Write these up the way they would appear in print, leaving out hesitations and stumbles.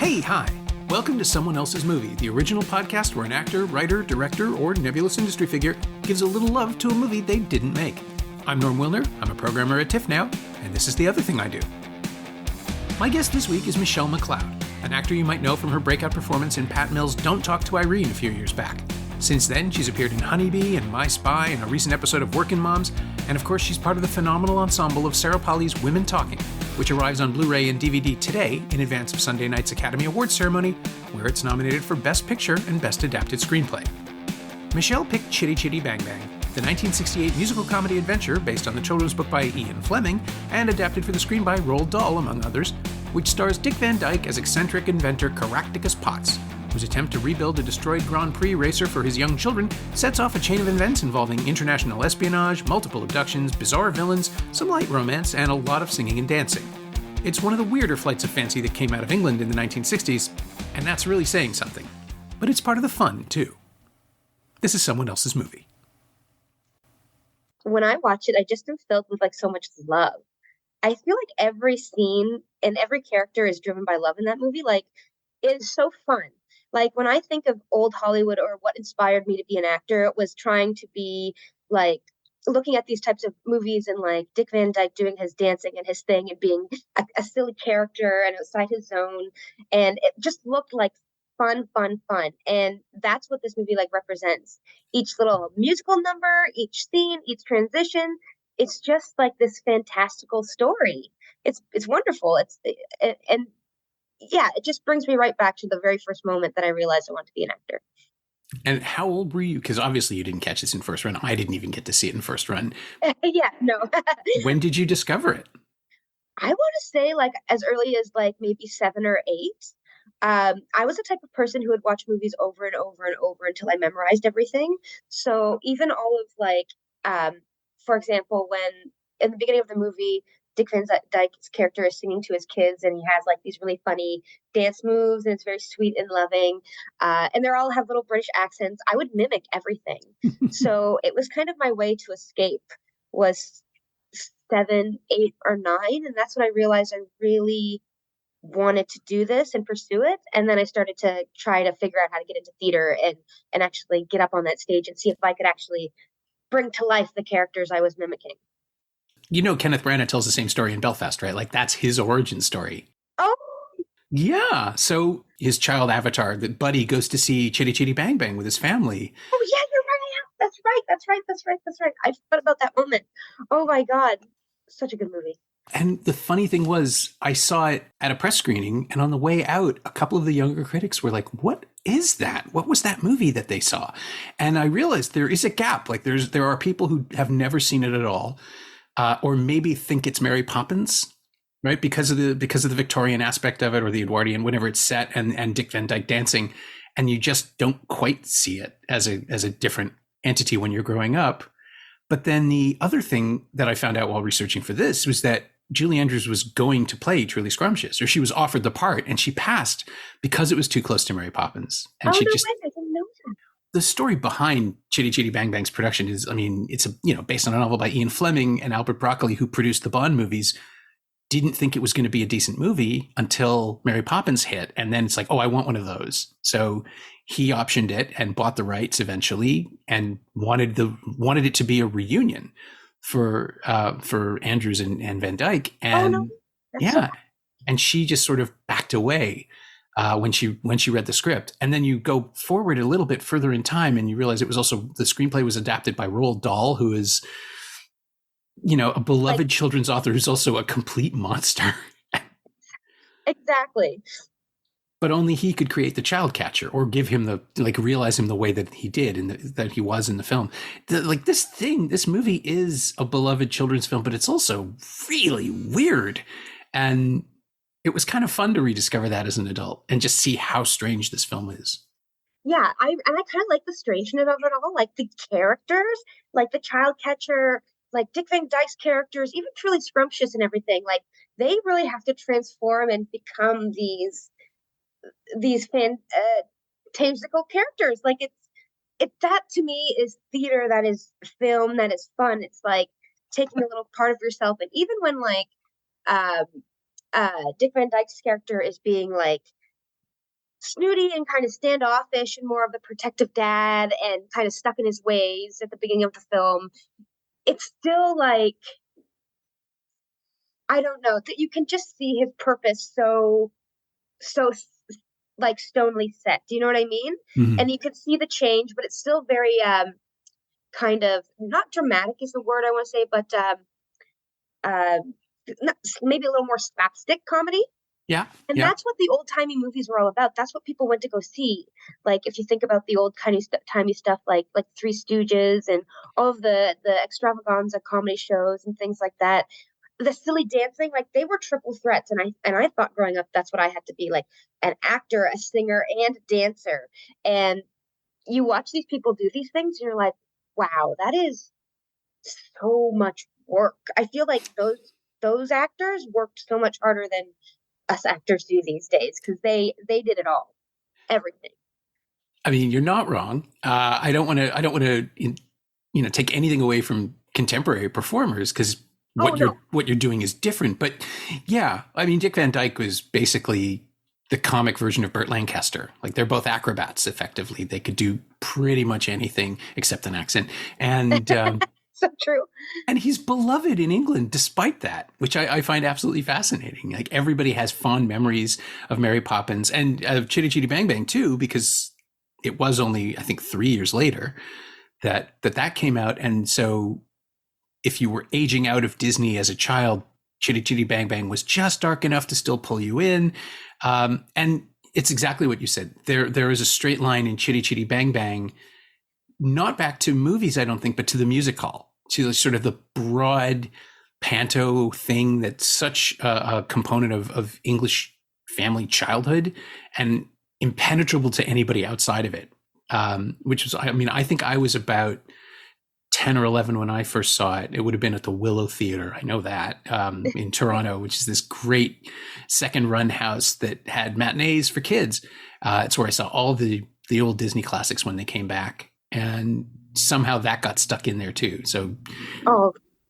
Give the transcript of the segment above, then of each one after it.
Hey, hi. Welcome to Someone Else's Movie, the original podcast where an actor, writer, director, or nebulous industry figure gives a little love to a movie they didn't make. I'm Norm Wilner, I'm a programmer at TIFF now, and this is the other thing I do. My guest this week is Michelle McLeod, an actor you might know from her breakout performance in Pat Mills' Don't Talk to Irene a few years back. Since then, she's appeared in Honeybee and My Spy and a recent episode of Workin' Moms, and of course she's part of the phenomenal ensemble of Sarah Polley's Women Talking, which arrives on Blu-ray and DVD today in advance of Sunday night's Academy Awards ceremony, where it's nominated for Best Picture and Best Adapted Screenplay. Michelle picked Chitty Chitty Bang Bang, the 1968 musical comedy adventure based on the children's book by Ian Fleming and adapted for the screen by Roald Dahl, among others, which stars Dick Van Dyke as eccentric inventor Caractacus Potts, whose attempt to rebuild a destroyed Grand Prix racer for his young children sets off a chain of events involving international espionage, multiple abductions, bizarre villains, some light romance, and a lot of singing and dancing. It's one of the weirder flights of fancy that came out of England in the 1960s, and that's really saying something. But it's part of the fun, too. This is Someone Else's Movie. When I watch it, I just am filled with so much love. I feel like every scene and every character is driven by love in that movie. It is so fun. When I think of old Hollywood or what inspired me to be an actor, it was trying to be looking at these types of movies and Dick Van Dyke doing his dancing and his thing and being a silly character and outside his zone. And it just looked like fun. And that's what this movie represents. Each little musical number, each scene, each transition. It's just this fantastical story. It's wonderful. Yeah, it just brings me right back to the very first moment that I realized I wanted to be an actor. And how old were you? Because obviously you didn't catch this in first run. I didn't even get to see it in first run. Yeah, no. When did you discover it? I want to say as early as maybe 7 or 8. I was the type of person who would watch movies over and over and over until I memorized everything. So even all of for example, when in the beginning of the movie, Dick Van Dyke's character is singing to his kids and he has these really funny dance moves and it's very sweet and loving. And they all have little British accents. I would mimic everything. So it was kind of my way to escape was 7, 8, or 9. And that's when I realized I really wanted to do this and pursue it. And then I started to try to figure out how to get into theater and actually get up on that stage and see if I could actually bring to life the characters I was mimicking. You know, Kenneth Branagh tells the same story in Belfast, right? That's his origin story. Oh. Yeah. So his child avatar, that Buddy goes to see Chitty Chitty Bang Bang with his family. Oh, yeah, you're right. That's right. I forgot about that moment. Oh, my God. Such a good movie. And the funny thing was, I saw it at a press screening, and on the way out, a couple of the younger critics were like, what is that? What was that movie that they saw? And I realized there is a gap. There are people who have never seen it at all. Or maybe think it's Mary Poppins, right? Because of the Victorian aspect of it, or the Edwardian, whenever it's set, and Dick Van Dyke dancing, and you just don't quite see it as a different entity when you're growing up. But then the other thing that I found out while researching for this was that Julie Andrews was going to play Truly Scrumptious, or she was offered the part, and she passed because it was too close to Mary Poppins. And I didn't know that. The story behind Chitty Chitty Bang Bang's production is, it's based on a novel by Ian Fleming and Albert Broccoli, who produced the Bond movies, didn't think it was going to be a decent movie until Mary Poppins hit. And then it's I want one of those. So he optioned it and bought the rights eventually and wanted it to be a reunion for Andrews and Van Dyke. And and she just sort of backed away when she read the script. And then you go forward a little bit further in time and you realize it was also, the screenplay was adapted by Roald Dahl, who is, a beloved children's author who's also a complete monster. Exactly. But only he could create the child catcher or give him realize him the way that he did and that he was in the film. This movie is a beloved children's film, but it's also really weird. And it was kind of fun to rediscover that as an adult and just see how strange this film is. Yeah, I kind of like the strangeness of it all, the characters, the child catcher, Dick Van Dyke's characters, even Truly Scrumptious and everything. They really have to transform and become these fantastical characters. That to me is theater, that is film, that is fun. It's taking a little part of yourself, and even when Dick Van Dyke's character is being snooty and kind of standoffish and more of the protective dad and kind of stuck in his ways at the beginning of the film, it's still like, I don't know, that you can just see his purpose so like stonily set. Do you know what I mean? Mm-hmm. And you can see the change, but it's still very kind of, not dramatic is the word I want to say, but uh, maybe a little more slapstick comedy. Yeah. And Yeah. that's what the old timey movies were all about. That's what people went to go see. Like if you think about the old timey stuff, like Three Stooges and all of the extravaganza comedy shows and things like that. The silly dancing, like they were triple threats. And I thought growing up that's what I had to be, like an actor, a singer, and a dancer. And you watch these people do these things, and you're like, wow, that is so much work. I feel like those actors worked so much harder than us actors do these days, because they did it all, everything. I mean, you're not wrong. I don't want to take anything away from contemporary performers, because what you're doing is different. But yeah, I mean, Dick Van Dyke was basically the comic version of Burt Lancaster. Like they're both acrobats, effectively. They could do pretty much anything except an accent. And so true. And he's beloved in England despite that, which I find absolutely fascinating. Like everybody has fond memories of Mary Poppins and of Chitty Chitty Bang Bang too, because it was only, I think, 3 years later that came out. And so if you were aging out of Disney as a child, Chitty Chitty Bang Bang was just dark enough to still pull you in. And it's exactly what you said. There is a straight line in Chitty Chitty Bang Bang, not back to movies, I don't think, but to the music hall, to sort of the broad panto thing that's such a component of English family childhood and impenetrable to anybody outside of it. Which was, I mean, I think I was about 10 or 11 when I first saw it. It would have been at the Willow Theatre. I know that, in Toronto, which is this great second run house that had matinees for kids. It's where I saw all the old Disney classics when they came back. And somehow that got stuck in there too. So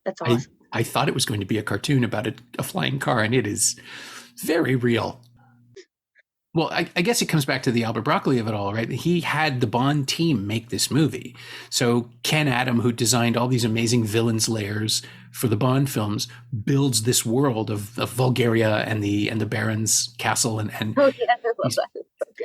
that's awesome. I thought it was going to be a cartoon about a flying car, and it is very real. Well, I guess it comes back to the Albert Broccoli of it all, right? He had the Bond team make this movie. So Ken Adam, who designed all these amazing villains layers for the Bond films, builds this world of Bulgaria and the Baron's castle and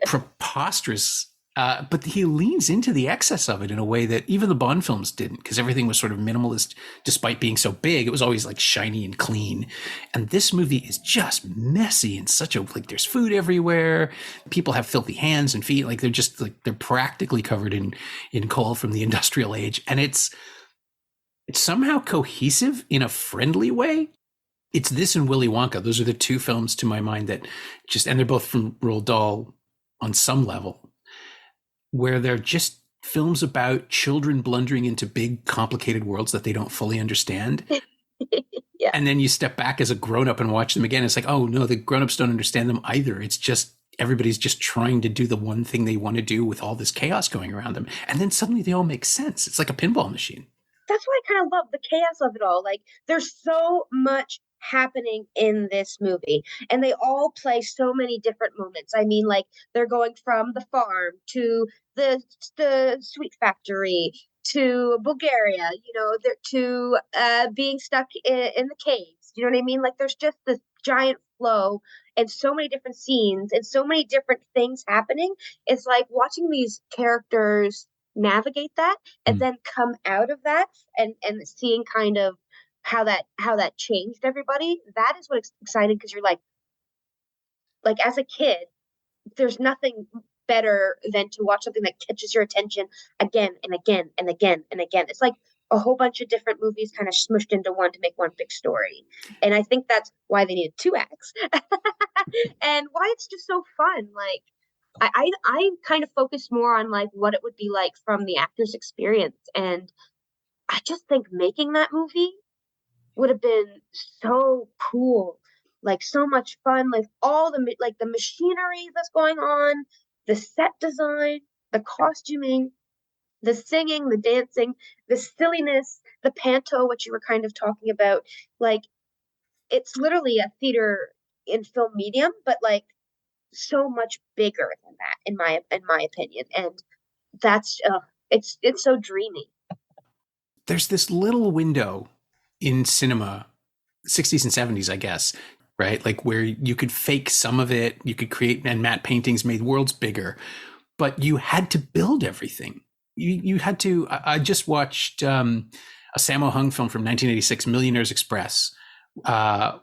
preposterous. But he leans into the excess of it in a way that even the Bond films didn't, because everything was sort of minimalist despite being so big. It was always like shiny and clean. And this movie is just messy and such a, like, there's food everywhere. People have filthy hands and feet. Like they're practically covered in coal from the industrial age. And it's somehow cohesive in a friendly way. It's this and Willy Wonka. Those are the two films to my mind that and they're both from Roald Dahl on some level, where they're just films about children blundering into big, complicated worlds that they don't fully understand. Yeah. And then you step back as a grown-up and watch them again. It's like, oh, no, the grown-ups don't understand them either. It's just everybody's just trying to do the one thing they want to do with all this chaos going around them. And then suddenly they all make sense. It's like a pinball machine. That's why I kind of love the chaos of it all. Like, there's so much happening in this movie, and they all play so many different moments. I mean, like, they're going from the farm to the sweet factory to Bulgaria, to being stuck in the caves. You know what I mean? Like, there's just this giant flow and so many different scenes and so many different things happening. It's like watching these characters navigate that and then come out of that and seeing kind of how that changed everybody. That is what's exciting, because you're like as a kid, there's nothing better than to watch something that catches your attention again and again and again and again. It's like a whole bunch of different movies kind of smushed into one to make one big story. And I think that's why they needed two acts and why it's just so fun. Like, I kind of focus more on like what it would be like from the actor's experience. And I just think making that movie would have been so cool, like so much fun, like all the machinery that's going on, the set design, the costuming, the singing, the dancing, the silliness, the panto, which you were kind of talking about. Like, it's literally a theater in film medium, but like so much bigger than that in my opinion. And that's it's so dreamy. There's this little window in cinema, 60s and 70s, I guess, right? Like where you could fake some of it, you could create, and matte paintings made worlds bigger, but you had to build everything. You had to. I just watched a Sammo Hung film from 1986, Millionaire's Express,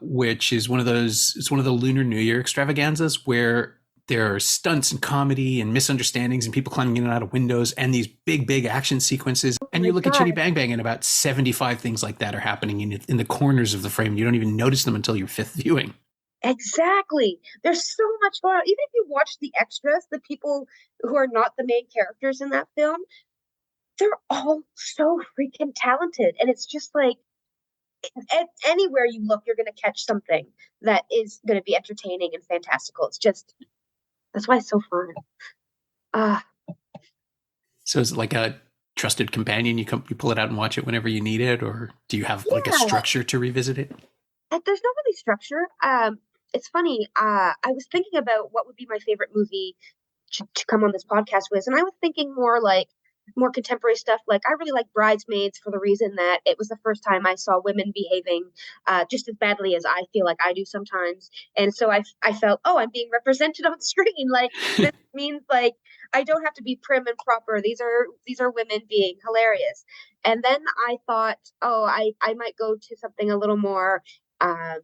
which is one of those. It's one of the Lunar New Year extravaganzas where there are stunts and comedy and misunderstandings and people climbing in and out of windows and these big action sequences. Oh And my you look at God. Chitty Bang Bang and about 75 things like that are happening in the corners of the frame. You don't even notice them until your fifth viewing. Exactly. There's so much going on. Even if you watch the extras, the people who are not the main characters in that film, they're all so freaking talented. And it's just like anywhere you look, you're going to catch something that is going to be entertaining and fantastical. It's just, that's why it's so fun. Ah, So is it like a trusted companion? You pull it out and watch it whenever you need it, or do you have like a yeah. structure to revisit it? There's no really structure. It's funny. I was thinking about what would be my favorite movie to come on this podcast with, and I was thinking more contemporary stuff. Like I really like Bridesmaids for the reason that it was the first time I saw women behaving just as badly as I feel like I do sometimes, and so I felt, oh, I'm being represented on screen. Like this means like I don't have to be prim and proper. These are women being hilarious. And then I thought, oh, I might go to something a little more um,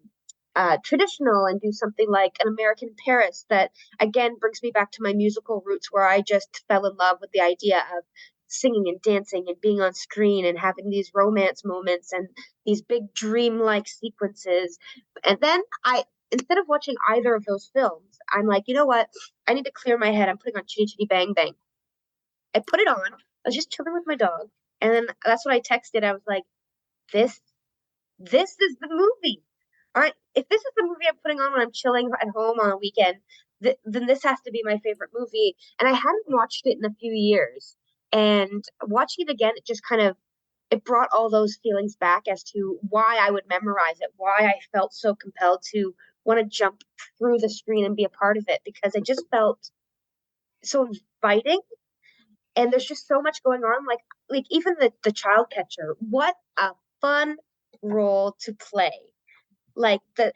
traditional and do something like An American in Paris that again brings me back to my musical roots where I just fell in love with the idea of singing and dancing and being on screen and having these romance moments and these big dreamlike sequences. And then instead of watching either of those films, I'm like, you know what? I need to clear my head. I'm putting on Chitty Chitty Bang Bang. I put it on. I was just chilling with my dog. And then that's what I texted. I was like, this is the movie. All right, if this is the movie I'm putting on when I'm chilling at home on a weekend, then this has to be my favorite movie. And I hadn't watched it in a few years. And watching it again, it just kind of it brought all those feelings back as to why I would memorize it, why I felt so compelled to want to jump through the screen and be a part of it, because I just felt so inviting. And there's just so much going on. Like even the child catcher, what a fun role to play. Like the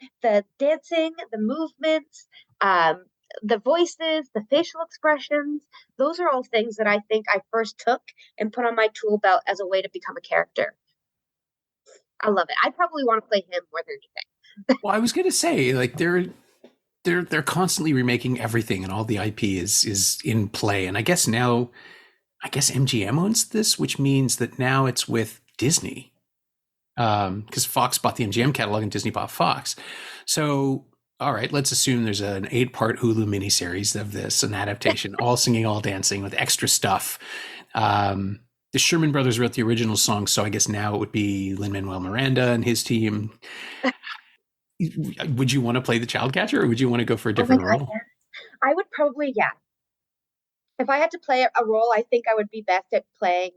dancing, the movements, the voices, the facial expressions, those are all things that I think I first took and put on my tool belt as a way to become a character. I love it. I probably want to play him more than anything. Well, I was going to say, like they're constantly remaking everything, and all the IP is in play. And I guess MGM owns this, which means that now it's with Disney. Because Fox bought the MGM catalog and Disney bought Fox. So, all right, let's assume there's an 8-part Hulu miniseries of this, an adaptation, all singing, all dancing with extra stuff. The Sherman Brothers wrote the original song, so I guess now it would be Lin-Manuel Miranda and his team. Would you want to play the child catcher, or would you want to go for a different role? Yeah. I would probably, yeah. If I had to play a role, I think I would be best at playing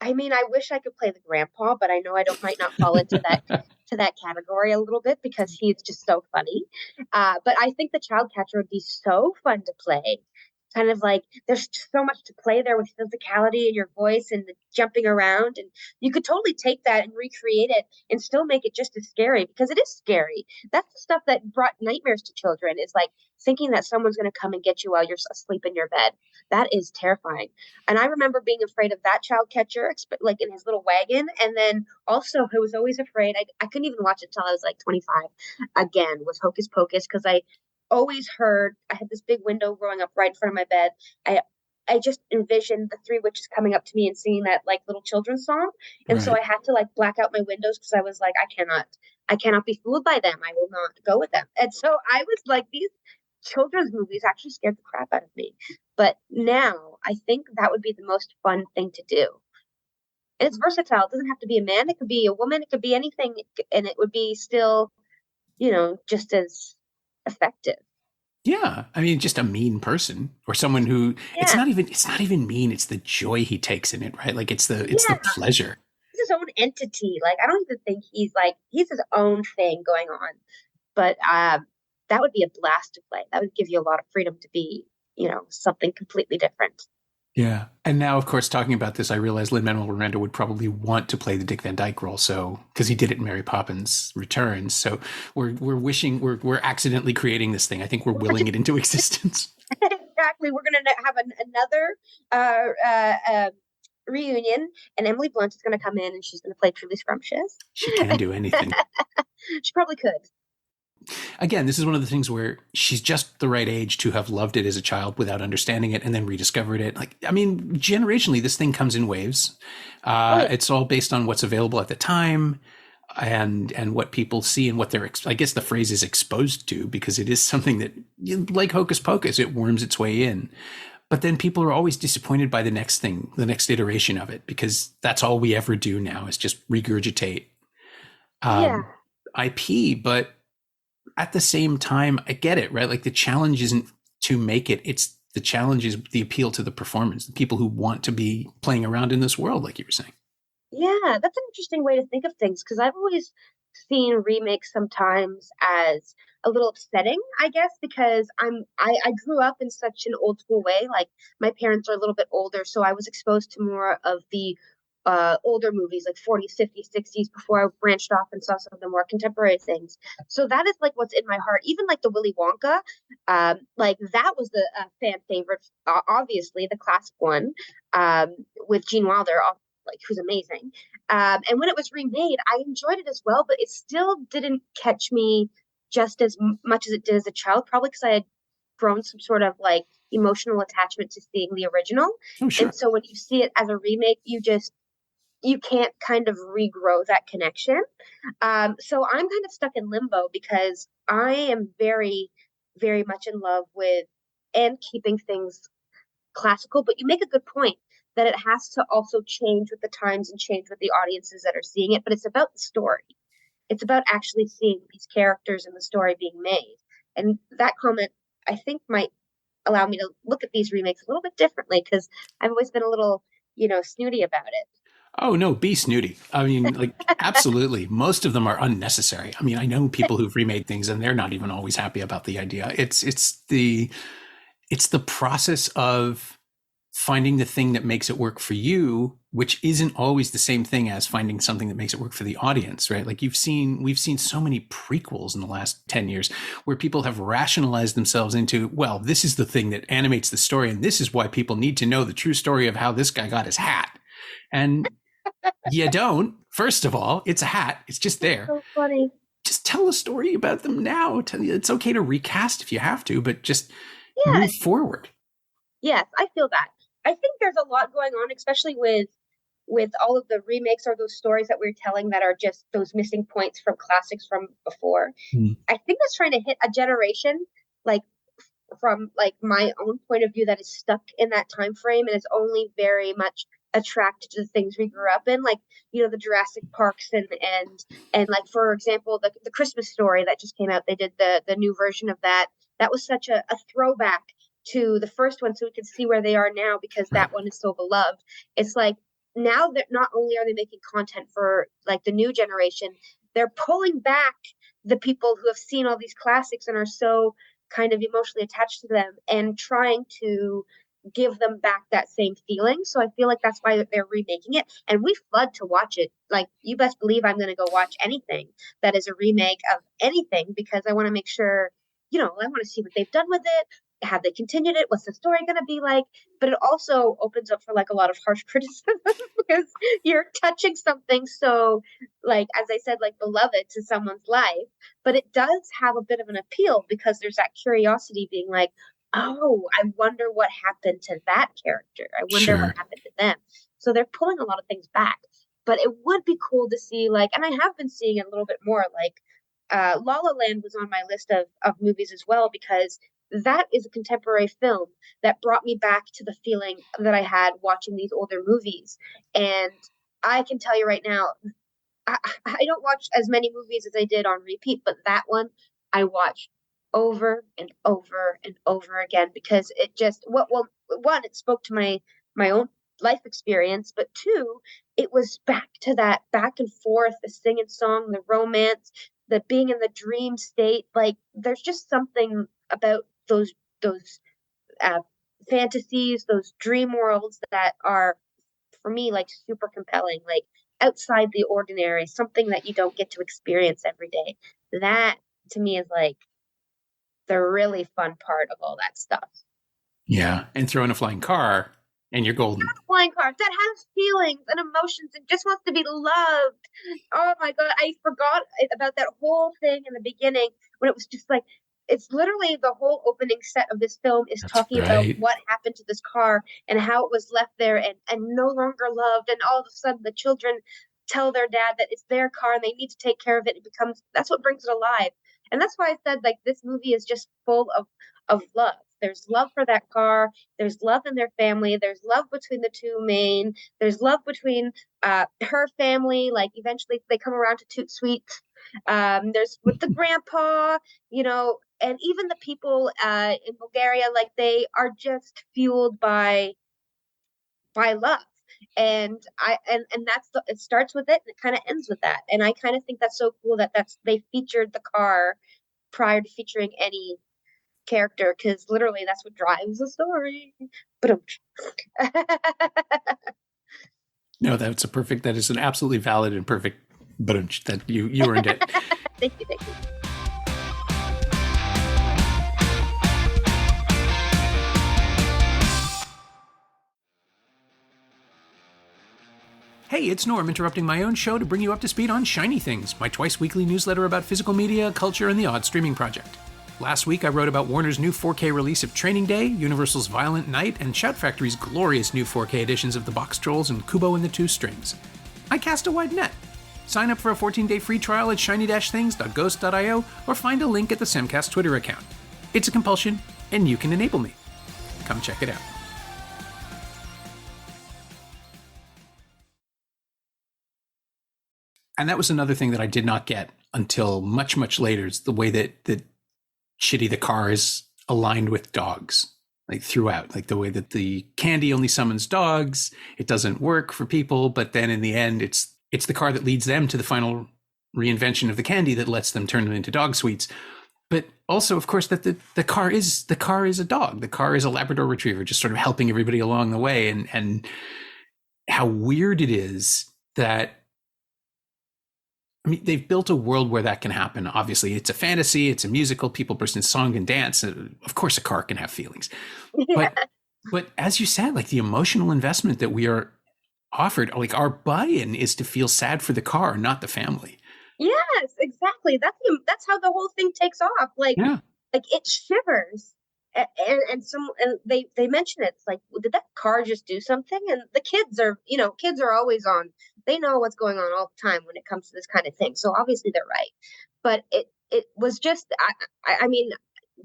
I mean, I wish I could play the grandpa, but I know might not fall into that category a little bit because he's just so funny. But I think the child catcher would be so fun to play. Kind of like there's so much to play there with physicality in your voice and the jumping around, and you could totally take that and recreate it and still make it just as scary, because it is scary. That's the stuff that brought nightmares to children, is like thinking that someone's going to come and get you while you're asleep in your bed. That is terrifying. And I remember being afraid of that child catcher, like in his little wagon. And then also I was always afraid, I couldn't even watch it till I was like 25 again, was Hocus Pocus, because I always heard, I had this big window growing up right in front of my bed. I just envisioned the three witches coming up to me and singing that like little children's song. And Right. so I had to like black out my windows because I was like, I cannot be fooled by them. I will not go with them. And so I was like, these children's movies actually scared the crap out of me. But now I think that would be the most fun thing to do. And it's versatile. It doesn't have to be a man. It could be a woman. It could be anything. And it would be still, just as effective. Yeah, I mean, just a mean person, or someone who it's not even mean. It's the joy he takes in it, right? Like it's the pleasure. He's his own entity. Like I don't even think he's his own thing going on. But that would be a blast to play. That would give you a lot of freedom to be, something completely different. Yeah. And now, of course, talking about this, I realize Lin-Manuel Miranda would probably want to play the Dick Van Dyke role. So, because he did it in Mary Poppins Returns. So we're accidentally creating this thing. I think we're willing it into existence. Exactly. We're going to have another reunion, and Emily Blunt is going to come in and she's going to play Truly Scrumptious. She can do anything. She probably could. Again, this is one of the things where she's just the right age to have loved it as a child without understanding it and then rediscovered it. Like, I mean, generationally, this thing comes in waves. It's all based on what's available at the time and what people see and what they're, I guess the phrase is exposed to, because it is something that, like Hocus Pocus, it worms its way in. But then people are always disappointed by the next thing, the next iteration of it, because that's all we ever do now is just regurgitate IP. But at the same time, I get it, right? Like the challenge isn't to make it. It's the challenge is the appeal to the performance, the people who want to be playing around in this world, like you were saying. Yeah, that's an interesting way to think of things, because I've always seen remakes sometimes as a little upsetting, I guess, because I grew up in such an old school way. Like my parents are a little bit older, so I was exposed to more of the older movies like 40s, 50s, 60s before I branched off and saw some of the more contemporary things. So that is like what's in my heart. Even like the Willy Wonka, like that was the fan favorite, obviously the classic one with Gene Wilder, like who's amazing. And when it was remade, I enjoyed it as well, but it still didn't catch me just as much as it did as a child, probably because I had grown some sort of like emotional attachment to seeing the original. Oh, sure. And so when you see it as a remake, you can't kind of regrow that connection. So I'm kind of stuck in limbo because I am very, very much in love with and keeping things classical. But you make a good point that it has to also change with the times and change with the audiences that are seeing it. But it's about the story. It's about actually seeing these characters and the story being made. And that comment, I think, might allow me to look at these remakes a little bit differently, because I've always been a little, snooty about it. Oh, no, be snooty. I mean, like, absolutely. Most of them are unnecessary. I mean, I know people who've remade things and they're not even always happy about the idea. It's the process of finding the thing that makes it work for you, which isn't always the same thing as finding something that makes it work for the audience, right? Like we've seen so many prequels in the last 10 years where people have rationalized themselves into, well, this is the thing that animates the story. And this is why people need to know the true story of how this guy got his hat. And you don't. First of all, it's a hat. It's just there. So funny. Just tell a story about them now. It's okay to recast if you have to, but just move forward. Yes, I feel that. I think there's a lot going on, especially with all of the remakes or those stories that we're telling that are just those missing points from classics from before. I think that's trying to hit a generation, like from like my own point of view, that is stuck in that time frame and is only very much attracted to the things we grew up in, like the Jurassic Parks and like, for example, the Christmas Story that just came out. They did the new version of that. That was such a throwback to the first one, so we can see where they are now, because that one is so beloved. It's like now that not only are they making content for like the new generation, they're pulling back the people who have seen all these classics and are so kind of emotionally attached to them and trying to give them back that same feeling. So I feel like that's why they're remaking it, and we flood to watch it. Like, you best believe I'm going to go watch anything that is a remake of anything, because I want to make sure, I want to see what they've done with it. Have they continued it? What's the story going to be like? But it also opens up for like a lot of harsh criticism because you're touching something so, like, as I said, like beloved to someone's life. But it does have a bit of an appeal because there's that curiosity being like, oh, I wonder what happened to that character. I wonder what happened to them. So they're pulling a lot of things back. But it would be cool to see, like, and I have been seeing it a little bit more, like La La Land was on my list of movies as well, because that is a contemporary film that brought me back to the feeling that I had watching these older movies. And I can tell you right now, I don't watch as many movies as I did on repeat, but that one I watched over and over and over again, because it just, one, it spoke to my own life experience, but two, it was back to that back and forth, the sing and song, the romance, the being in the dream state. Like there's just something about those uh, fantasies, those dream worlds that are for me like super compelling, like outside the ordinary, something that you don't get to experience every day. That to me is like the really fun part of all that stuff. Yeah. And throw in a flying car and you're golden. Flying car that has feelings and emotions and just wants to be loved. Oh my God, I forgot about that whole thing in the beginning when it was just like, it's literally the whole opening set of this film is That's talking right. about what happened to this car and how it was left there and no longer loved. And all of a sudden the children tell their dad that it's their car and they need to take care of it. It becomes, that's what brings it alive. And that's why I said like this movie is just full of love. There's love for that car. There's love in their family. There's love between the two main. There's love between her family. Like eventually they come around to Toot Sweet. There's with the grandpa, you know, and even the people in Bulgaria, like they are just fueled by love. And it starts with it and it kind of ends with that. And I kind of think that's so cool that they featured the car prior to featuring any character, because literally that's what drives the story. But No, that is an absolutely valid and perfect that you earned it. Thank you. Hey, it's Norm interrupting my own show to bring you up to speed on Shiny Things, my twice-weekly newsletter about physical media, culture, and the odd streaming project. Last week, I wrote about Warner's new 4K release of Training Day, Universal's Violent Night, and Shout Factory's glorious new 4K editions of The Box Trolls and Kubo and the Two Strings. I cast a wide net. Sign up for a 14-day free trial at shiny-things.ghost.io or find a link at the Semcast Twitter account. It's a compulsion, and you can enable me. Come check it out. And that was another thing that I did not get until much, much later. It's the way that Chitty the car is aligned with dogs, like throughout, like the way that the candy only summons dogs. It doesn't work for people, but then in the end, it's the car that leads them to the final reinvention of the candy that lets them turn it into dog sweets. But also, of course, that the car is a dog. The car is a Labrador Retriever, just sort of helping everybody along the way. And how weird it is that, I mean, they've built a world where that can happen. Obviously, it's a fantasy, it's a musical, people burst into song and dance. Of course, a car can have feelings. Yeah. But as you said, like the emotional investment that we are offered, like our buy-in is to feel sad for the car, not the family. Yes, exactly. That's how the whole thing takes off. Like, yeah. Like it shivers. And they mention it. It's like, well, did that car just do something? And the kids are always on. They know what's going on all the time when it comes to this kind of thing. So obviously they're right. But it was just, I mean,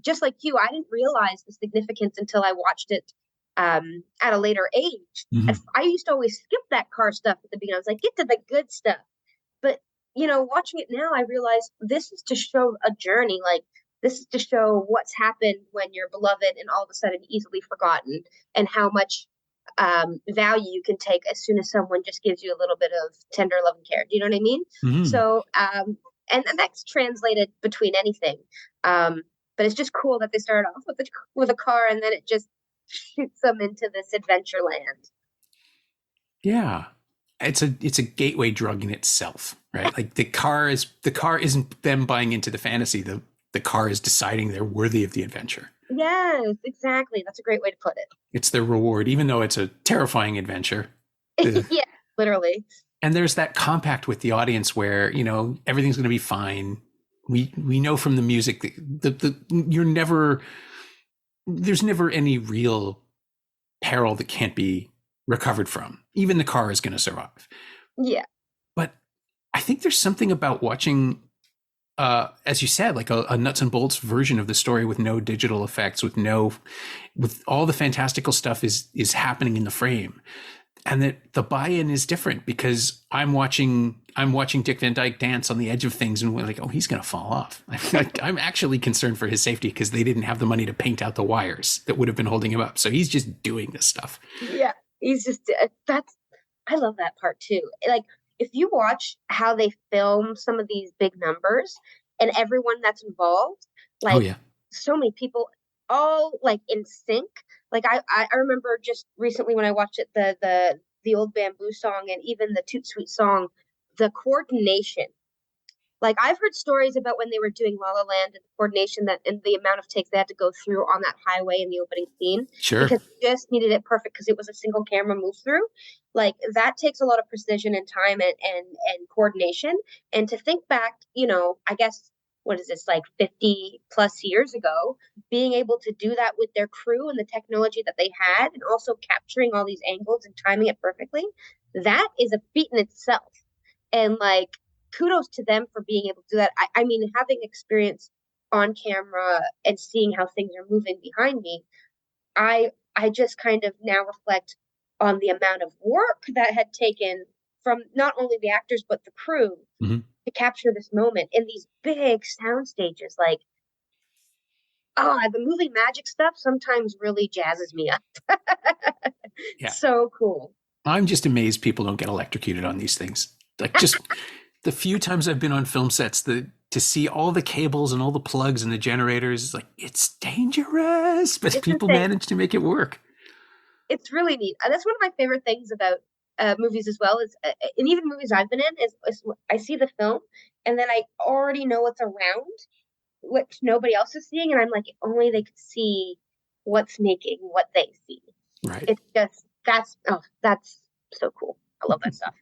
just like you, I didn't realize the significance until I watched it at a later age. Mm-hmm. I used to always skip that car stuff at the beginning. I was like, get to the good stuff. But watching it now, I realize this is to show a journey. Like, this is to show what's happened when you're beloved and all of a sudden easily forgotten, and how much value you can take as soon as someone just gives you a little bit of tender love and care. Do you know what I mean? Mm-hmm. So, and that's translated between anything. But it's just cool that they started off with a car and then it just shoots them into this adventure land. Yeah. It's a gateway drug in itself, right? Like the car isn't them buying into the fantasy. The car is deciding they're worthy of the adventure. Yes, exactly. That's a great way to put it. It's their reward, even though it's a terrifying adventure. Yeah, literally. And there's that compact with the audience where, everything's going to be fine. We know from the music there's never any real peril that can't be recovered from. Even the car is going to survive. Yeah. But I think there's something about watching, as you said, like a nuts and bolts version of the story with no digital effects, with all the fantastical stuff is happening in the frame. And that the buy-in is different because I'm watching Dick Van Dyke dance on the edge of things and we're like, oh, he's going to fall off. I'm actually concerned for his safety because they didn't have the money to paint out the wires that would have been holding him up. So he's just doing this stuff. Yeah, he's just, I love that part too. Like, if you watch how they film some of these big numbers and everyone that's involved, Oh like yeah. so many people all like in sync. Like I remember just recently when I watched it, the old bamboo song and even the Toot Sweet song, the coordination. Like I've heard stories about when they were doing La La Land and the coordination that and the amount of takes they had to go through on that highway in the opening scene Sure. because they just needed it perfect because it was a single camera move through. Like that takes a lot of precision and time and coordination. And to think back, I guess what is this like 50 plus years ago, being able to do that with their crew and the technology that they had, and also capturing all these angles and timing it perfectly, that is a feat in itself. And like kudos to them for being able to do that. I mean, having experience on camera and seeing how things are moving behind me, I just kind of now reflect on the amount of work that had taken from not only the actors but the crew Hmm. to capture this moment in these big sound stages. Like, oh, the movie magic stuff sometimes really jazzes me up. Yeah. So cool. I'm just amazed people don't get electrocuted on these things. Like just the few times I've been on film sets, to see all the cables and all the plugs and the generators, like it's dangerous, but It's people insane. manage to make it work. It's really neat. That's one of my favorite things about movies as well is, and even movies I've been in is I see the film and then I already know what's around, which nobody else is seeing, and I'm like, if only they could see what's making what they see. Right. It's just that's so cool. I love that stuff.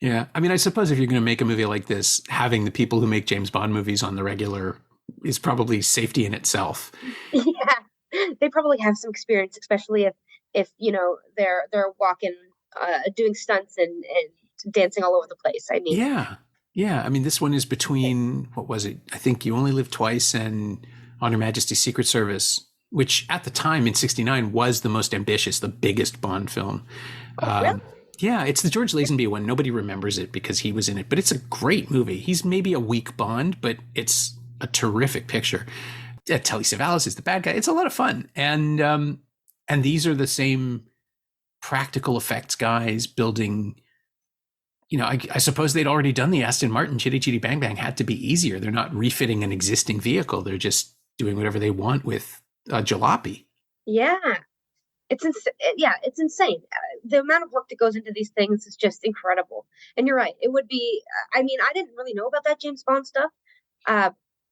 Yeah. I mean, I suppose if you're going to make a movie like this, having the people who make James Bond movies on the regular is probably safety in itself. Yeah, they probably have some experience, especially if they're walking, doing stunts and dancing all over the place. I mean, Yeah. Yeah. I mean, this one is between, what was it? I think You Only Live Twice and On Her Majesty's Secret Service, which at the time in 69 was the most ambitious, the biggest Bond film. oh, really? Yeah, it's the George Lazenby one. Nobody remembers it because he was in it, but it's a great movie. He's maybe a weak Bond, but it's a terrific picture. Telly Savalas is the bad guy. It's a lot of fun. And these are the same practical effects guys building. I suppose they'd already done the Aston Martin Chitty Chitty Bang Bang. Had to be easier. They're not refitting an existing vehicle. They're just doing whatever they want with jalopy. Yeah, it's insane. The amount of work that goes into these things is just incredible. And you're right. It would be. I mean, I didn't really know about that James Bond stuff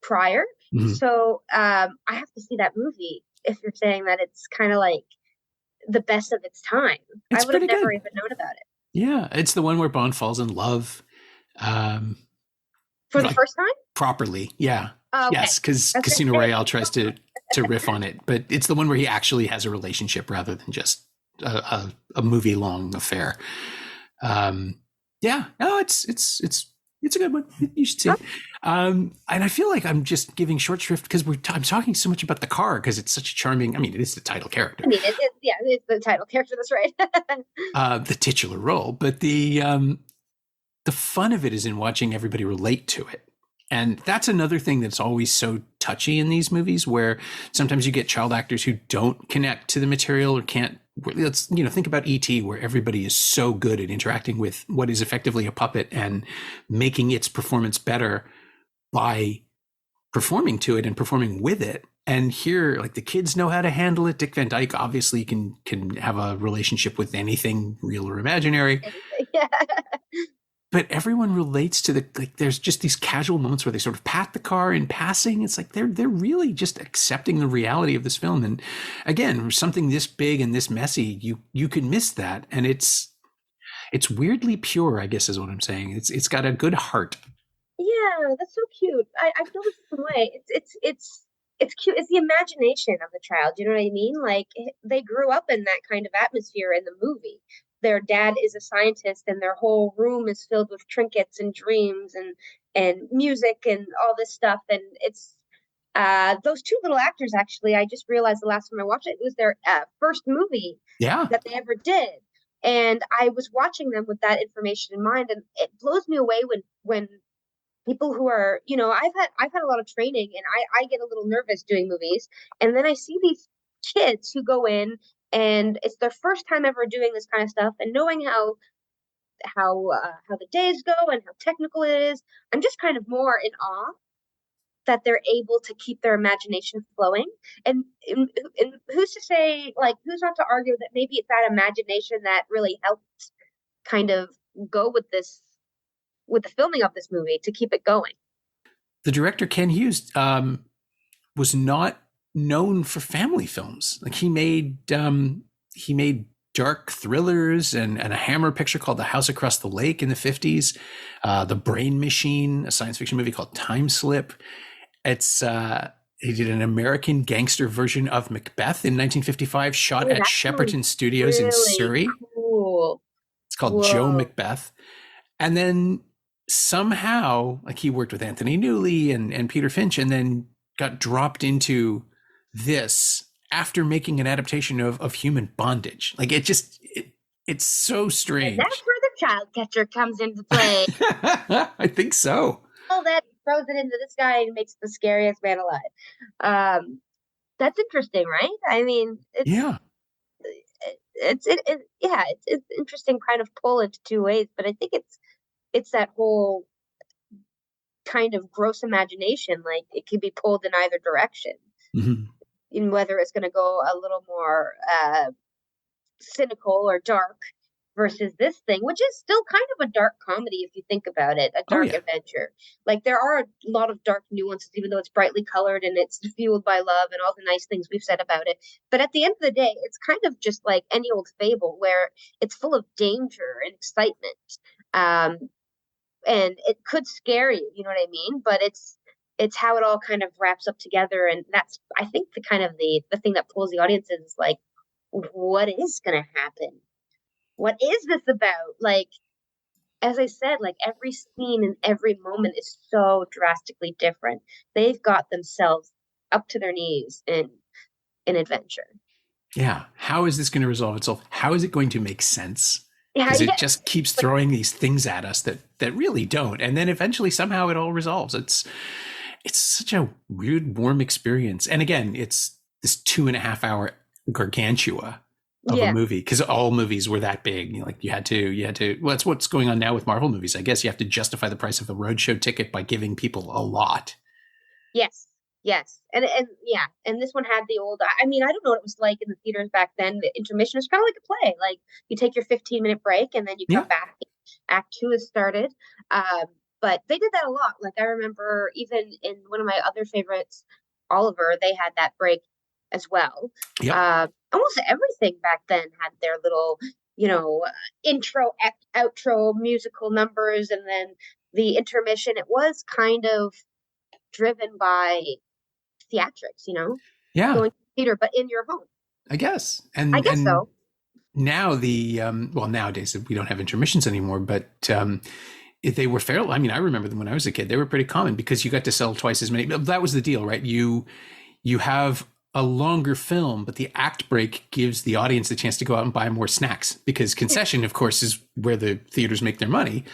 prior, Mhm. so I have to see that movie if you're saying that it's kind of like the best of its time. I It's would have pretty never good. even known about it Yeah, it's the one where Bond falls in love. Um, for the like first time. properly. Yeah. Oh, okay, Yes, because that's Casino great. Royale tries to riff on it, but it's the one where he actually has a relationship rather than just a movie long affair. Yeah, no, it's a good one. You should see it. And I feel like I'm just giving short shrift because I'm talking so much about the car because it's such a charming. I mean, it is the title character, I mean, it's the title character. That's right. the titular role, but the fun of it is in watching everybody relate to it. And that's another thing that's always so touchy in these movies where sometimes you get child actors who don't connect to the material or can't. Let's, think about E.T., where everybody is so good at interacting with what is effectively a puppet and making its performance better by performing to it and performing with it. And here, like the kids know how to handle it. Dick Van Dyke obviously can have a relationship with anything real or imaginary. Yeah. But everyone relates to there's just these casual moments where they sort of pat the car in passing. It's like they're really just accepting the reality of this film. And again, something this big and this messy, you can miss that. And it's weirdly pure, I guess is what I'm saying. It's got a good heart. Yeah, that's so cute. I feel the same way. It's cute. It's the imagination of the child. You know what I mean? Like they grew up in that kind of atmosphere in the movie. Their dad is a scientist, and their whole room is filled with trinkets and dreams and music and all this stuff. And it's those two little actors. Actually, I just realized the last time I watched it, it was their first movie Yeah. that they ever did. And I was watching them with that information in mind, and it blows me away when people who are, I've had a lot of training, and I get a little nervous doing movies, and then I see these kids who go in and it's their first time ever doing this kind of stuff, and knowing how the days go and how technical it is. I'm just kind of more in awe that they're able to keep their imagination flowing. And who's to say, like, who's not to argue that maybe it's that imagination that really helped kind of go with the filming of this movie to keep it going. The director, Ken Hughes, was not known for family films. Like he made dark thrillers and a Hammer picture called The House Across the Lake in the 50s. The Brain Machine, a science fiction movie called Time Slip. He did an American gangster version of Macbeth in 1955, shot at Shepperton Studios in Surrey. Cool. It's called Joe Macbeth. And then somehow, like he worked with Anthony Newley and Peter Finch, and then got dropped into this after making an adaptation of Human Bondage. Like it's so strange. And that's where the child catcher comes into play. I think so. All that throws it into this guy and makes the scariest man alive. That's interesting, right? I mean, it's interesting kind of pull into two ways, but I think it's that whole kind of gross imagination. Like it can be pulled in either direction. Mm-hmm. In whether it's going to go a little more cynical or dark versus this thing, which is still kind of a dark comedy if you think about it, a dark adventure. Like there are a lot of dark nuances, even though it's brightly colored and it's fueled by love and all the nice things we've said about it. But at the end of the day, it's kind of just like any old fable where it's full of danger and excitement. And it could scare you, you know what I mean? But it's how it all kind of wraps up together. And that's, I think, the kind of the thing that pulls the audience is like, what is going to happen? What is this about? Like, as I said, like every scene and every moment is so drastically different. They've got themselves up to their knees in adventure. Yeah. How is this going to resolve itself? How is it going to make sense? Because it just keeps throwing these things at us that really don't. And then eventually somehow it all resolves. It's such a weird, warm experience. And again, it's this 2.5 hour gargantua of a movie, because all movies were that big. You know, like you had to, well, that's what's going on now with Marvel movies. I guess you have to justify the price of a roadshow ticket by giving people a lot. Yes. And this one had the old, I mean, I don't know what it was like in the theaters back then. The intermission was kind of like a play. Like you take your 15-minute break and then you come back. Act 2 has started. But they did that a lot. Like I remember even in one of my other favorites, Oliver, they had that break as well. Almost everything back then had their little, intro, outro, musical numbers, and then the intermission. It was kind of driven by theatrics, going to theater, but in your home. I guess. I guess so. Now nowadays we don't have intermissions anymore, but they were fairly, I mean, I remember them when I was a kid. They were pretty common because you got to sell twice as many. That was the deal, right? You have a longer film, but the act break gives the audience a chance to go out and buy more snacks, because concession, of course, is where the theaters make their money.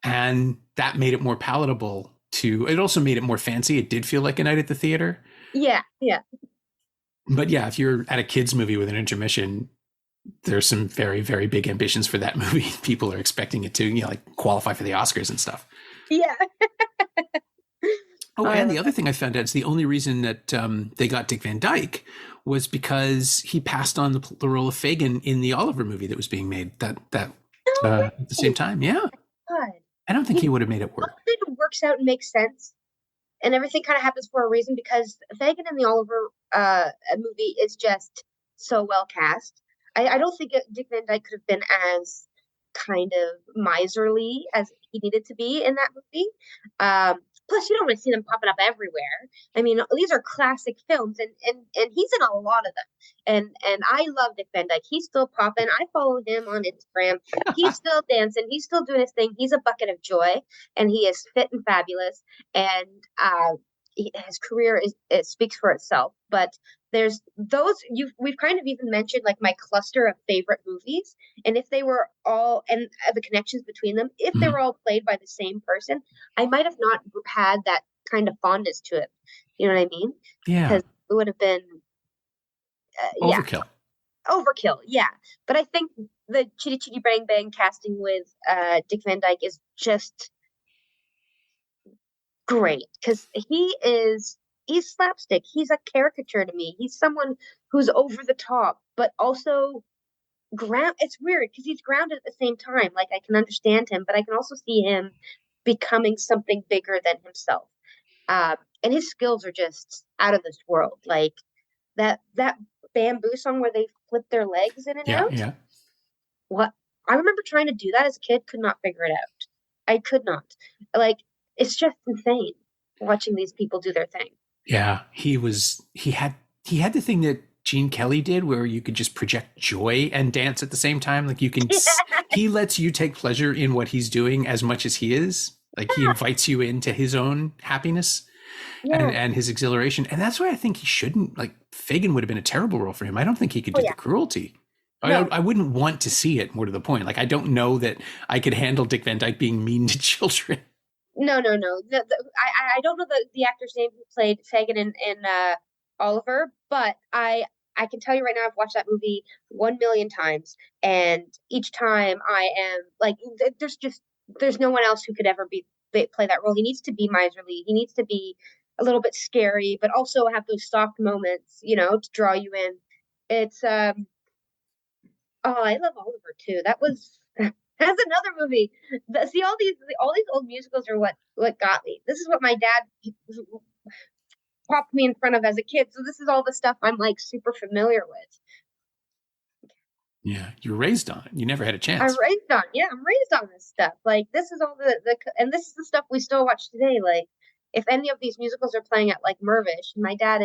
And that made it more palatable it also made it more fancy. It did feel like a night at the theater. Yeah. But yeah, if you're at a kid's movie with an intermission, there's some very, very big ambitions for that movie. People are expecting it to, like qualify for the Oscars and stuff. Yeah. And the other thing I found out is the only reason that they got Dick Van Dyke was because he passed on the role of Fagin in the Oliver movie that was being made at the same time. Yeah. God. I don't think he would have made it work. It works out and makes sense. And everything kind of happens for a reason, because Fagin in the Oliver movie is just so well cast. I don't think Dick Van Dyke could have been as kind of miserly as he needed to be in that movie. Plus, you don't want to see them popping up everywhere. I mean, these are classic films, and he's in a lot of them. And I love Dick Van Dyke. He's still popping. I follow him on Instagram. He's still dancing. He's still doing his thing. He's a bucket of joy, and he is fit and fabulous. And his career it speaks for itself. But there's those we've kind of even mentioned like my cluster of favorite movies, and if they were all, and the connections between them, if they were all played by the same person, I might have not had that kind of fondness to it. You know what I mean? Yeah. Because it would have been overkill. overkill, yeah. But I think the Chitty Chitty Bang Bang casting with Dick Van Dyke is just great because he's slapstick. He's a caricature to me. He's someone who's over the top, but also it's weird because he's grounded at the same time. Like I can understand him, but I can also see him becoming something bigger than himself. And his skills are just out of this world. Like that bamboo song where they flip their legs in and out. Yeah. What I remember trying to do that as a kid, could not figure it out. I could not. Like it's just insane watching these people do their thing. Yeah, he had the thing that Gene Kelly did where you could just project joy and dance at the same time. Like you can, he lets you take pleasure in what he's doing as much as he is. Like he invites you into his own happiness and his exhilaration. And that's why I think he shouldn't, like Fagin would have been a terrible role for him. I don't think he could do the cruelty. No. I wouldn't want to see it, more to the point. Like I don't know that I could handle Dick Van Dyke being mean to children. No. I don't know the actor's name who played Fagin in Oliver, but I can tell you right now, I've watched that movie 1,000,000 times, and each time I am like, there's no one else who could ever play that role. He needs to be miserly. He needs to be a little bit scary, but also have those soft moments, to draw you in. It's I love Oliver too. That's another movie. See, all these old musicals are what got me. This is what my dad popped me in front of as a kid. So this is all the stuff I'm like super familiar with. Yeah, you were raised on it. You never had a chance. I'm raised on this stuff. Like this is all and this is the stuff we still watch today. Like if any of these musicals are playing at like Mervish, my dad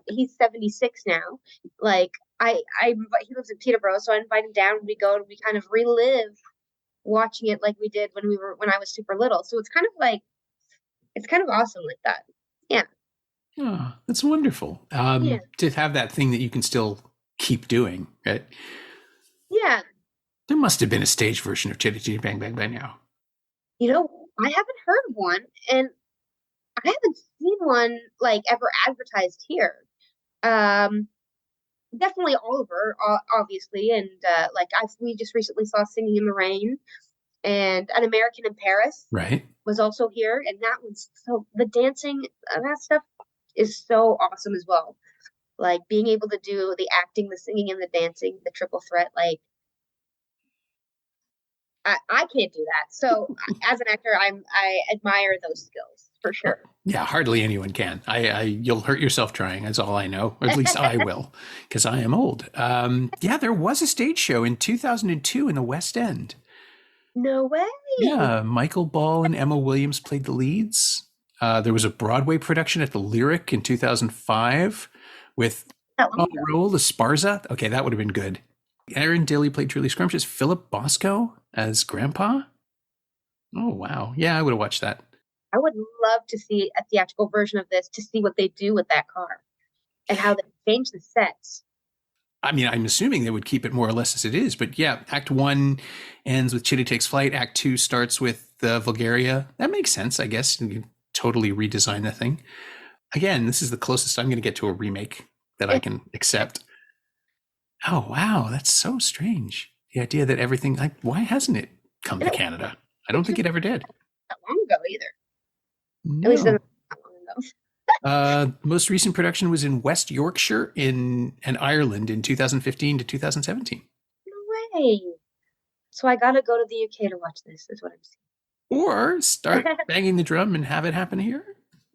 he's 76 now. Like he lives in Peterborough, so I invite him down and we go and we kind of relive watching it like we did when I was super little. So it's kind of awesome like that. Yeah. Oh, that's wonderful. To have that thing that you can still keep doing, right? Yeah. There must have been a stage version of Chitty Chitty Bang Bang by now. I haven't heard of one, and I haven't seen one like ever advertised here. Definitely Oliver, obviously, and we just recently saw Singing in the Rain, and An American in Paris, right, was also here, and that was the dancing, that stuff is so awesome as well. Like being able to do the acting, the singing, and the dancing, the triple threat. Like I can't do that. So as an actor, I admire those skills for sure. Yeah, hardly anyone can. You'll hurt yourself trying. That's all I know. Or at least I will, because I am old. There was a stage show in 2002 in the West End. No way. Yeah, Michael Ball and Emma Williams played the leads. There was a Broadway production at the Lyric in 2005 with Raul Esparza. Okay, that would have been good. Aaron Dilly played Truly Scrumptious. Philip Bosco as Grandpa. Oh, wow. Yeah, I would have watched that. I would love to see a theatrical version of this to see what they do with that car and how they change the sets. I mean, I'm assuming they would keep it more or less as it is, but yeah, Act 1 ends with Chitty Takes Flight. Act 2 starts with Vulgaria. That makes sense, I guess. You totally redesign the thing. Again, this is the closest I'm going to get to a remake that I can accept. Oh, wow. That's so strange. The idea that everything, why hasn't it come to Canada? I don't think it ever did. Not long ago either. No. At least not long ago. Most recent production was in West Yorkshire and Ireland in 2015 to 2017. No way. So I gotta go to the UK to watch this, is what I'm saying. Or start banging the drum and have it happen here.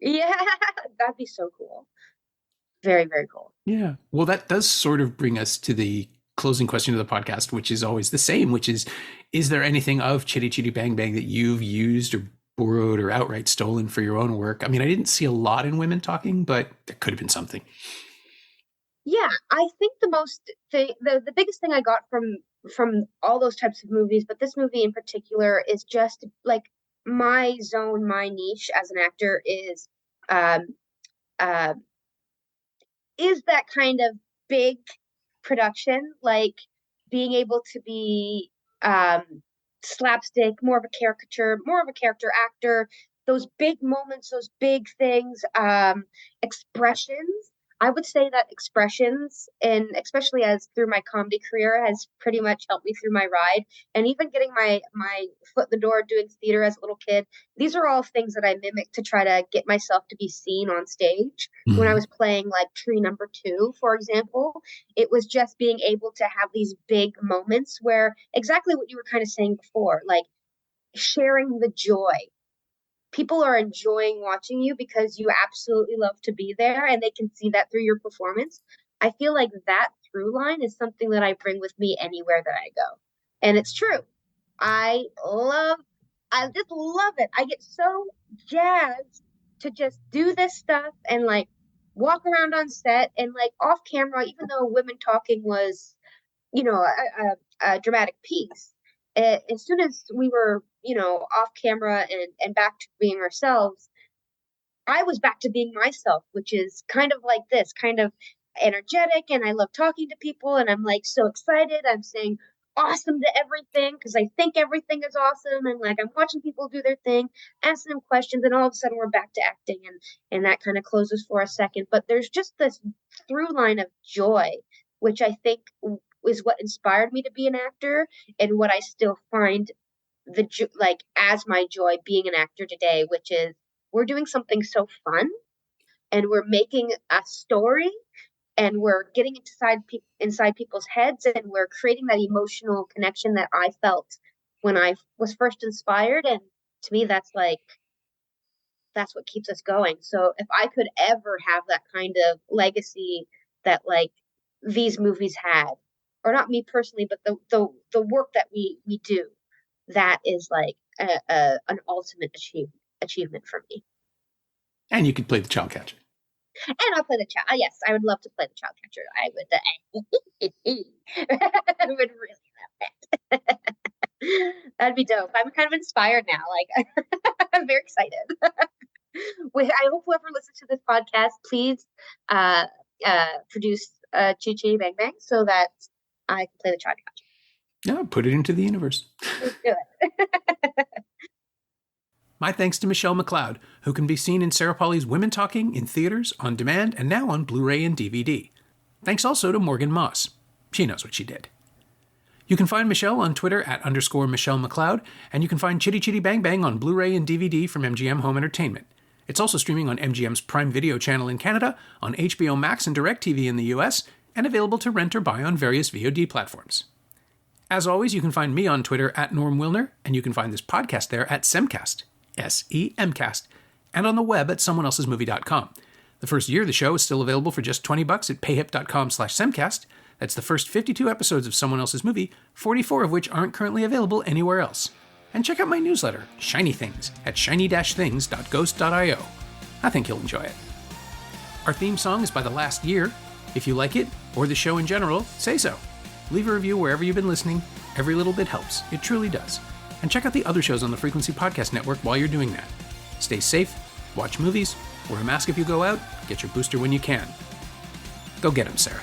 Yeah, that'd be so cool. Very, very cool. Yeah. Well, that does sort of bring us to the closing question of the podcast, which is always the same, which is there anything of Chitty Chitty Bang Bang that you've used or borrowed or outright stolen for your own work? I mean, I didn't see a lot in Women Talking, but there could have been something. Yeah, I think the biggest thing I got from all those types of movies, but this movie in particular, is just like my zone, my niche as an actor is that kind of big production, like being able to be slapstick, more of a character actor, those big moments, those big things, expressions. I would say that expressions, and especially as through my comedy career, has pretty much helped me through my ride. And even getting my foot in the door doing theater as a little kid, these are all things that I mimic to try to get myself to be seen on stage. When I was playing like Tree Number Two, for example, it was just being able to have these big moments where exactly what you were kind of saying before, like sharing the joy. People are enjoying watching you because you absolutely love to be there and they can see that through your performance. I feel like that through line is something that I bring with me anywhere that I go. And it's true. I just love it. I get so jazzed to just do this stuff and like walk around on set and like off camera, even though women talking was, a dramatic piece. As soon as we were, off camera and back to being ourselves, I was back to being myself, which is kind of like this, kind of energetic. And I love talking to people and I'm like so excited. I'm saying awesome to everything because I think everything is awesome. And like I'm watching people do their thing, asking them questions, and all of a sudden we're back to acting and that kind of closes for a second. But there's just this through line of joy, which I think is what inspired me to be an actor and what I still find as my joy being an actor today, which is we're doing something so fun and we're making a story and we're getting inside people's heads and we're creating that emotional connection that I felt when I was first inspired. And to me, that's what keeps us going. So if I could ever have that kind of legacy that like these movies had, or not me personally, but the work that we do, that is like an ultimate achievement for me. And you could play the child catcher. And I'll play the child. Yes, I would love to play the child catcher. I would really love that. That'd be dope. I'm kind of inspired now. Like I'm very excited. I hope whoever listens to this podcast, please produce Chitty Chitty Bang Bang so that I can play the child catcher. Yeah, put it into the universe. Let's do it. My thanks to Michelle McLeod, who can be seen in Sarah Pauli's Women Talking in theaters, on demand, and now on Blu-ray and DVD. Thanks also to Morgan Moss. She knows what she did. You can find Michelle on Twitter at _Michelle McLeod, and you can find Chitty Chitty Bang Bang on Blu-ray and DVD from MGM Home Entertainment. It's also streaming on MGM's Prime Video channel in Canada, on HBO Max and DirecTV in the US, and available to rent or buy on various VOD platforms. As always, you can find me on Twitter at Norm Wilner, and you can find this podcast there at Semcast, SEMcast, and on the web at someoneelsesmovie.com. The first year of the show is still available for just $20 at payhip.com/Semcast. That's the first 52 episodes of Someone Else's Movie, 44 of which aren't currently available anywhere else. And check out my newsletter, Shiny Things, at shiny-things.ghost.io. I think you'll enjoy it. Our theme song is by The Last Year. If you like it, or the show in general, say so. Leave a review wherever you've been listening. Every little bit helps. It truly does. And check out the other shows on the Frequency Podcast Network while you're doing that. Stay safe, watch movies, wear a mask if you go out, get your booster when you can. Go get 'em, Sarah.